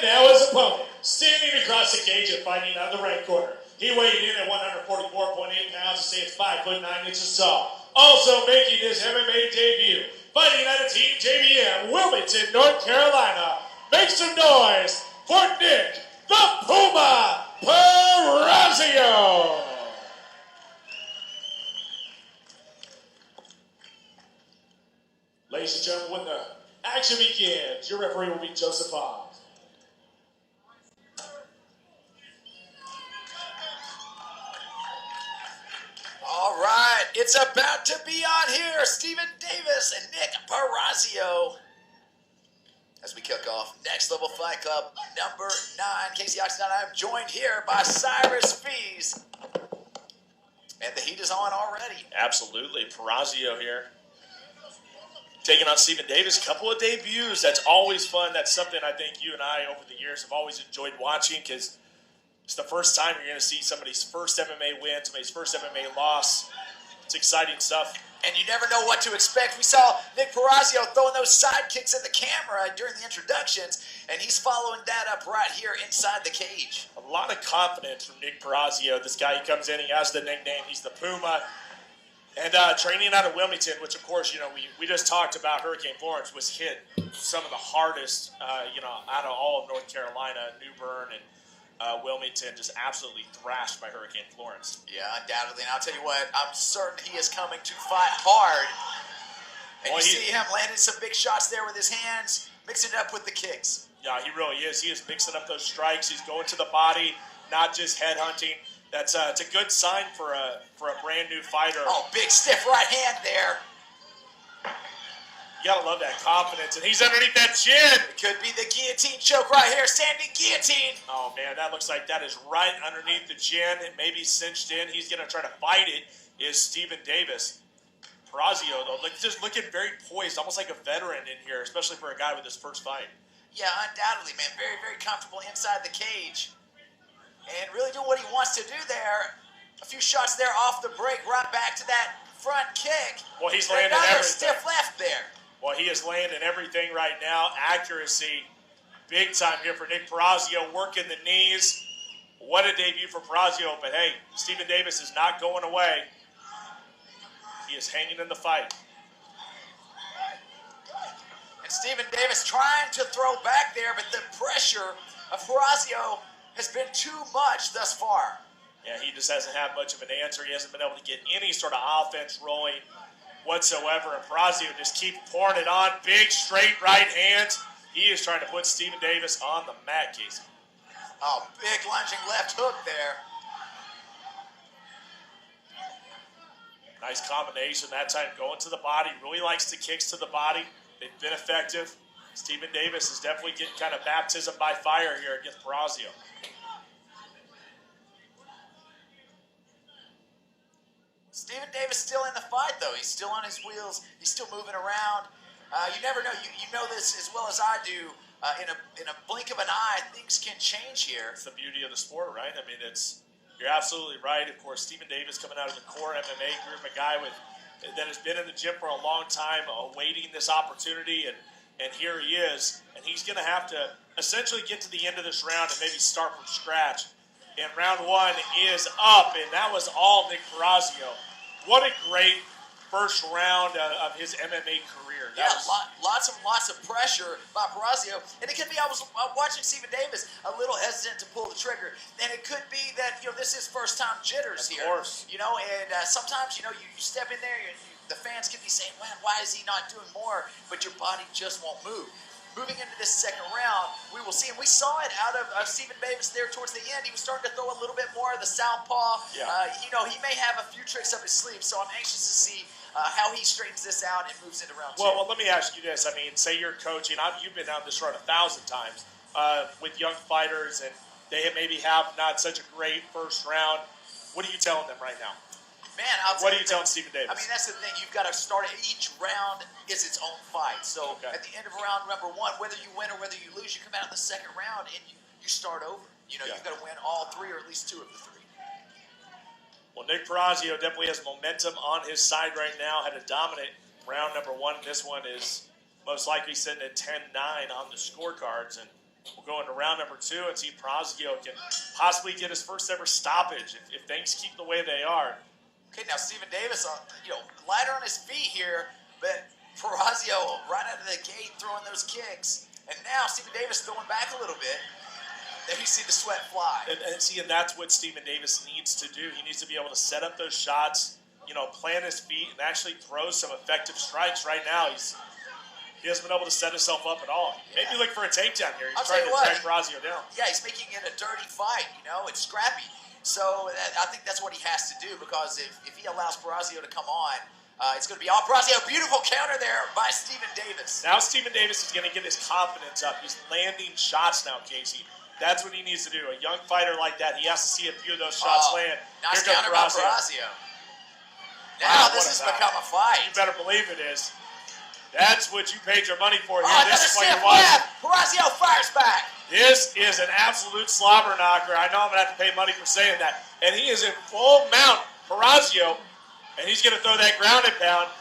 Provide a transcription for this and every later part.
And now his opponent, standing across the cage and fighting out of the right corner. He weighed in at 144.8 pounds to say it's 5'9" tall. Also making his MMA debut, fighting out of Team JBM, Wilmington, North Carolina. Make some noise for Nick the Puma Pierorazio. Ladies and gentlemen, when the action begins, your referee will be Joseph Hogg. All right, it's about to be on here. Stephen Davis and Nick Pierorazio. As we kick off Next Level Fight Club number 9, Casey Oxnard. I'm joined here by Cyrus Fees. And the heat is on already. Absolutely. Pierorazio here. Taking on Stephen Davis. Couple of debuts. That's always fun. That's something I think you and I over the years have always enjoyed watching because it's the first time you're going to see somebody's first MMA win, somebody's first MMA loss. It's exciting stuff. And you never know what to expect. We saw Nick Pierorazio throwing those side kicks at the camera during the introductions, and he's following that up right here inside the cage. A lot of confidence from Nick Pierorazio. This guy, he comes in, he has the nickname, he's the Puma. And training out of Wilmington, which of course, we just talked about Hurricane Florence, was hit some of the hardest, out of all of North Carolina, New Bern and Wilmington, just absolutely thrashed by Hurricane Florence. Yeah, undoubtedly. And I'll tell you what, I'm certain he is coming to fight hard. And you see him landing some big shots there with his hands, mixing it up with the kicks. Yeah, he really is. He is mixing up those strikes. He's going to the body, not just head hunting. That's it's a good sign for a brand new fighter. Oh, big stiff right hand there. You gotta love that confidence, and he's underneath that chin. It could be the guillotine choke right here, standing guillotine. Oh man, that looks like that is right underneath the chin. It may be cinched in. He's gonna try to fight it. Is Stephen Davis. Pierorazio though, just looking very poised, almost like a veteran in here, especially for a guy with his first fight. Yeah, undoubtedly, man. Very, very comfortable inside the cage, and really doing what he wants to do there. A few shots there off the break, right back to that front kick. Well, he's landing another everything. Stiff left there. Well, he is landing everything right now. Accuracy, big time here for Nick Pierorazio, working the knees. What a debut for Pierorazio, but hey, Stephen Davis is not going away. He is hanging in the fight. And Stephen Davis trying to throw back there, but the pressure of Pierorazio has been too much thus far. Yeah, he just hasn't had much of an answer. He hasn't been able to get any sort of offense rolling whatsoever. And Pierorazio just keeps pouring it on. Big, straight right hands. He is trying to put Stephen Davis on the mat, Casey. Oh, big lunging left hook there. Nice combination that time, going to the body. Really likes the kicks to the body. They've been effective. Stephen Davis is definitely getting kind of baptism by fire here against Pierorazio. Stephen Davis still in the fight, though. He's still on his wheels. He's still moving around. You never know. You know this as well as I do. In a blink of an eye, things can change here. It's the beauty of the sport, right? I mean, you're absolutely right. Of course, Stephen Davis coming out of the core MMA group, a guy that has been in the gym for a long time, awaiting this opportunity, and here he is. And he's going to have to essentially get to the end of this round and maybe start from scratch. And round 1 is up, and that was all Nick Pierorazio. What a great first round of his MMA career. Lots of pressure by Pierorazio. And it could be, I was watching Stephen Davis a little hesitant to pull the trigger. And it could be that, this is first time jitters here. Of course. And sometimes, you step in there, the fans could be saying, man, why is he not doing more? But your body just won't move. Moving into this second round, we will see, and we saw it out of Stephen Davis there towards the end. He was starting to throw a little bit more of the southpaw. Yeah. He may have a few tricks up his sleeve, so I'm anxious to see how he straightens this out and moves into round 2. Well, let me ask you this. I mean, say you're coaching. You've been down this road 1,000 times with young fighters, and they maybe have not such a great first round. What are you telling them right now? Man, what are you telling Stephen Davis? I mean, that's the thing. You've got to start it. Each round is its own fight. So At the end of round number 1, whether you win or whether you lose, you come out in the second round and you start over. You've got to win all 3 or at least 2 of the 3. Well, Nick Pierorazio definitely has momentum on his side right now. Had a dominant round number 1. This one is most likely sitting at 10-9 on the scorecards. And We'll go into round number 2 and see if Pierorazio can possibly get his first ever stoppage if things keep the way they are. Okay, now Stephen Davis, lighter on his feet here, but Pierorazio right out of the gate throwing those kicks. And now Stephen Davis throwing back a little bit. There you see the sweat fly. And that's what Stephen Davis needs to do. He needs to be able to set up those shots, plant his feet, and actually throw some effective strikes. Right now, he hasn't been able to set himself up at all. Yeah. Maybe look for a takedown here. He's I'll trying tell to you drag Pierorazio down. Yeah, he's making it a dirty fight. It's scrappy. So I think that's what he has to do, because if he allows Pierorazio to come on, it's going to be all Pierorazio. Beautiful counter there by Stephen Davis. Now Stephen Davis is going to get his confidence up. He's landing shots now, Casey. That's what he needs to do. A young fighter like that, he has to see a few of those shots land. Nice Here counter comes by Pierorazio. Now this has become a fight. You better believe it is. That's what you paid your money for here. Another This is what stiff you're watching. left. Pierorazio fires back. This is an absolute slobber knocker. I know I'm going to have to pay money for saying that. And he is in full mount, Pierorazio, and he's going to throw that ground and pound.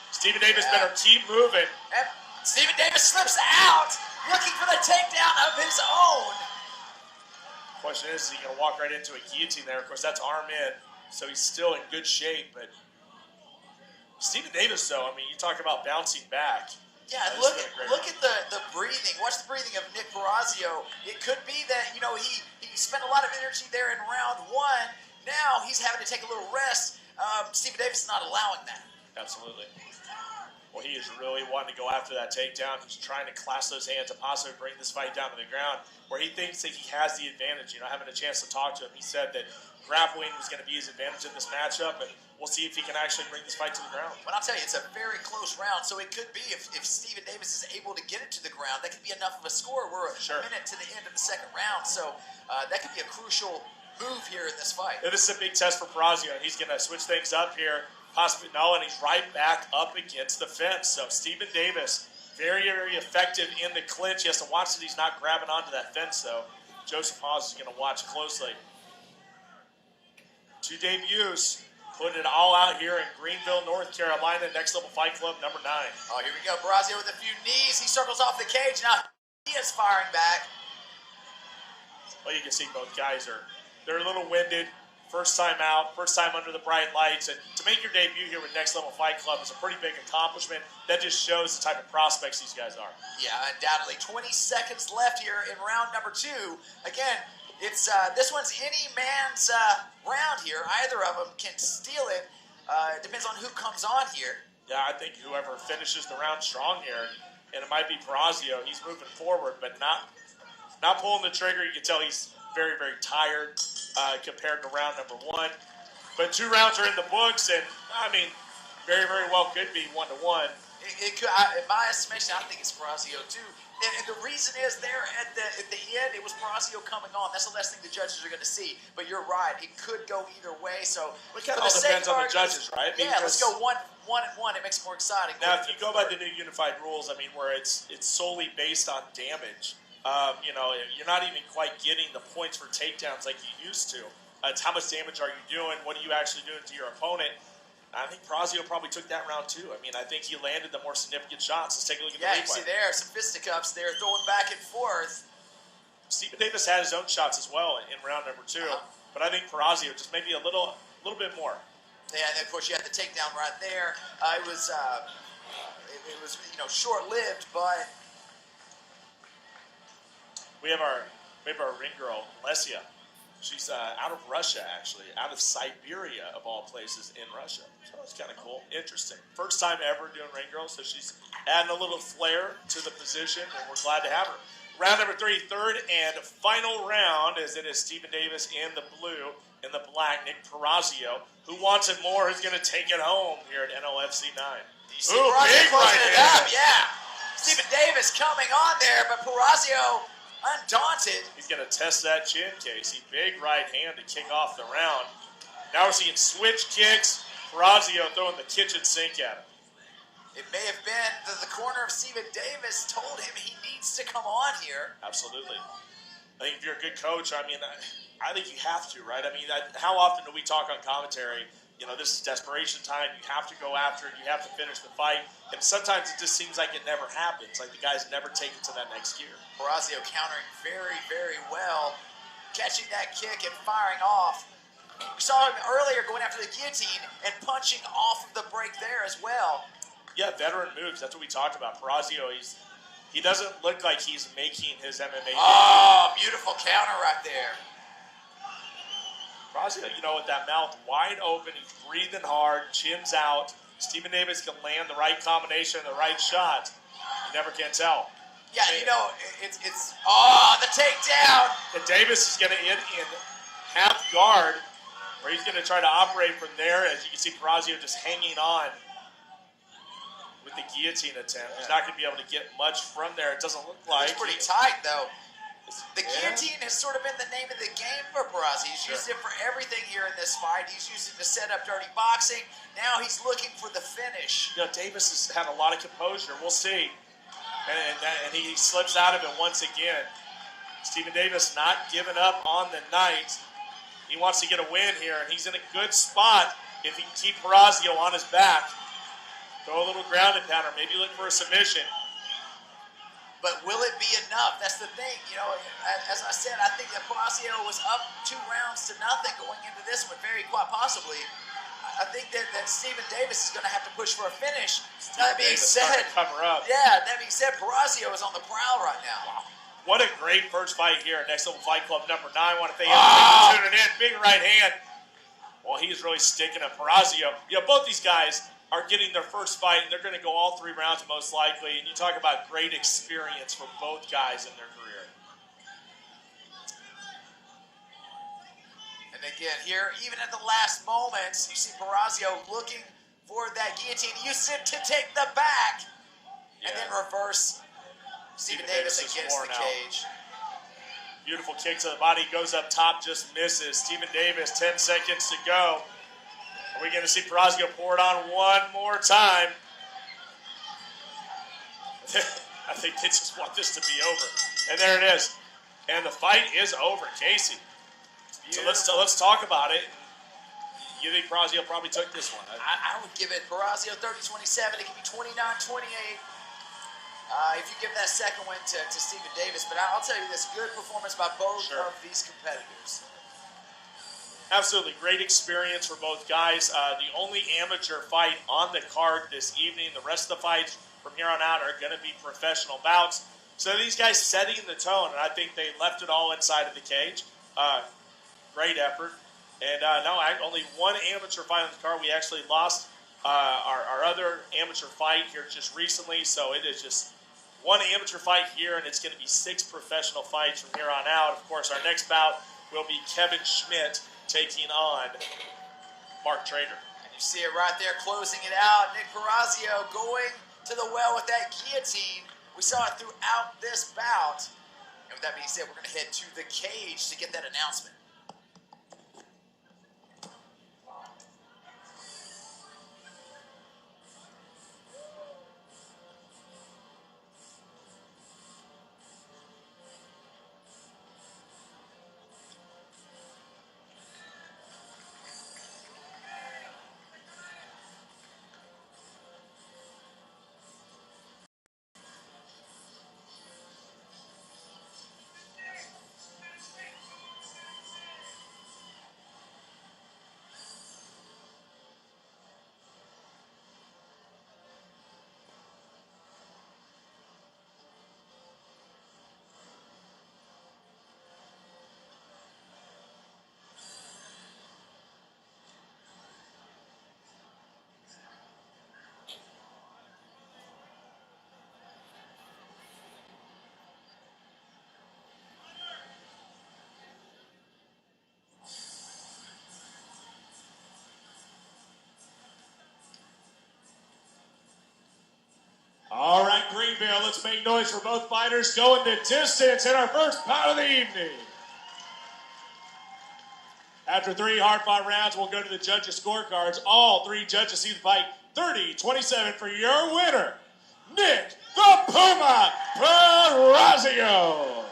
Stephen Davis better keep moving. And Stephen Davis slips out, looking for the takedown of his own. Question is he going to walk right into a guillotine there? Of course, that's arm in, so he's still in good shape. But Stephen Davis, though, I mean, you talk about bouncing back. Yeah, look at the breathing. Watch the breathing of Nick Pierorazio. It could be that, he spent a lot of energy there in round 1. Now he's having to take a little rest. Stephen Davis is not allowing that. Absolutely. Well, he is really wanting to go after that takedown. He's trying to clasp those hands and possibly bring this fight down to the ground, where he thinks that he has the advantage. Having a chance to talk to him, he said that grappling was going to be his advantage in this matchup, and we'll see if he can actually bring this fight to the ground. But I'll tell you, it's a very close round, so it could be, if Stephen Davis is able to get it to the ground, that could be enough of a score. We're a minute to the end of the second round, so that could be a crucial move here in this fight. This is a big test for Pierorazio, and he's going to switch things up here. Possibly no, and he's right back up against the fence. So Stephen Davis, very, very effective in the clinch. He has to watch that he's not grabbing onto that fence, though. Joseph Hawes is going to watch closely. 2 debuts, putting it all out here in Greenville, North Carolina, Next Level Fight Club, number 9. Oh, here we go. Pierorazio with a few knees. He circles off the cage. Now he is firing back. Well, you can see both guys they're a little winded. First time out, first time under the bright lights, and to make your debut here with Next Level Fight Club is a pretty big accomplishment. That just shows the type of prospects these guys are. Yeah, undoubtedly. 20 seconds left here in round number 2. Again, it's this one's any man's round here. Either of them can steal it. It depends on who comes on here. Yeah, I think whoever finishes the round strong here, and it might be Pierorazio. He's moving forward, but not pulling the trigger. You can tell he's very, very tired compared to round number 1. But 2 rounds are in the books, and, I mean, very, very well could be 1-1. It could, in my estimation, I think it's Pierorazio, too. And the reason is there at the end, it was Pierorazio coming on. That's the last thing the judges are going to see. But you're right. It could go either way. So it kind of all depends on the judges, right? Yeah, let's go 1-1. It makes it more exciting. Now, if you go by the new unified rules, I mean, where it's solely based on damage, you're not even quite getting the points for takedowns like you used to. It's how much damage are you doing? What are you actually doing to your opponent? I think Pierorazio probably took that round too. I mean, I think he landed the more significant shots. Let's take a look at the replay. Yeah, you see there, some fisticuffs there, throwing back and forth. Stephen Davis had his own shots as well in round number 2, but I think Pierorazio just maybe a little bit more. Yeah, and of course you had the takedown right there. It was short-lived, but we have our ring girl, Lesia. She's out of Russia, actually, out of Siberia, of all places, in Russia. So it's kind of cool, interesting. First time ever doing ring girl, so she's adding a little flair to the position, and we're glad to have her. Round number 3, third and final round, as it is Stephen Davis in the blue, in the black, Nick Pierorazio, who wants it more, who's going to take it home here at NLFC 9. You see Pierorazio closing it up, yeah. Stephen Davis coming on there, but Pierorazio undaunted. He's going to test that chin, Casey. Big right hand to kick off the round. Now we're seeing switch kicks. Pierorazio throwing the kitchen sink at him. It may have been the corner of Stephen Davis told him he needs to come on here. Absolutely. I think if you're a good coach, I mean, I think you have to, right? I mean, how often do we talk on commentary, this is desperation time. You have to go after it. You have to finish the fight. And sometimes it just seems like it never happens. Like the guys never take it to that next gear. Pierorazio countering very, very well, catching that kick and firing off. We saw him earlier going after the guillotine and punching off of the break there as well. Yeah, veteran moves. That's what we talked about. Pierorazio, he doesn't look like he's making his MMA. Oh, beautiful counter right there. Pierorazio, with that mouth wide open, he's breathing hard, chin's out. Stephen Davis can land the right combination, the right shot. You never can tell. Yeah, it's the takedown. And Davis is going to end in half guard, where he's going to try to operate from there. As you can see, Pierorazio just hanging on with the guillotine attempt. He's not going to be able to get much from there, it doesn't look like. It's pretty tight, though. The guillotine has sort of been the name of the game for Pierorazio. He's used it for everything here in this fight. He's used it to set up dirty boxing. Now he's looking for the finish. Davis has had a lot of composure. We'll see. And he slips out of it once again. Stephen Davis not giving up on the night. He wants to get a win here, and he's in a good spot if he can keep Pierorazio on his back. Throw a little ground and pounder. Maybe look for a submission. But will it be enough? That's the thing. As I said, I think that Pierorazio was up 2 rounds to nothing going into this one, very quite possibly. I think that Stephen Davis is going to have to push for a finish. That being said, cover up. Yeah, that being said, Pierorazio is on the prowl right now. Wow. What a great first fight here at Next Level Fight Club number 9. I want to thank everybody for tuning in. Big right hand. Well, he's really sticking at Pierorazio. Both these guys are getting their first fight, and they're going to go all 3 rounds most likely. And you talk about great experience for both guys in their career. And again, here, even at the last moments, you see Pierorazio looking for that guillotine. He used it to take the back, and then reverse Stephen Davis against the cage. Beautiful kick to the body, goes up top, just misses. Stephen Davis, 10 seconds to go. Are we going to see Pierorazio pour it on one more time? I think they just want this to be over. And there it is. And the fight is over, Casey. So let's talk about it. You think Pierorazio probably took this one? I would give it Pierorazio 30-27. It could be 29-28. If you give that second win to Stephen Davis. But I'll tell you this, good performance by both of these competitors. Absolutely. Great experience for both guys. The only amateur fight on the card this evening. The rest of the fights from here on out are going to be professional bouts. So these guys setting the tone, and I think they left it all inside of the cage. Great effort. And only one amateur fight on the card. We actually lost our other amateur fight here just recently. So it is just one amateur fight here, and it's going to be 6 professional fights from here on out. Of course, our next bout will be Kevin Schmidt taking on Mark Trader. And you see it right there, closing it out. Nick Pierorazio going to the well with that guillotine. We saw it throughout this bout. And with that being said, we're going to head to the cage to get that announcement. All right, Greenville, let's make noise for both fighters going the distance in our first bout of the evening. After 3 hard-fought rounds, we'll go to the judges' scorecards. All 3 judges see the fight 30-27 for your winner, Nick the Puma Pierorazio.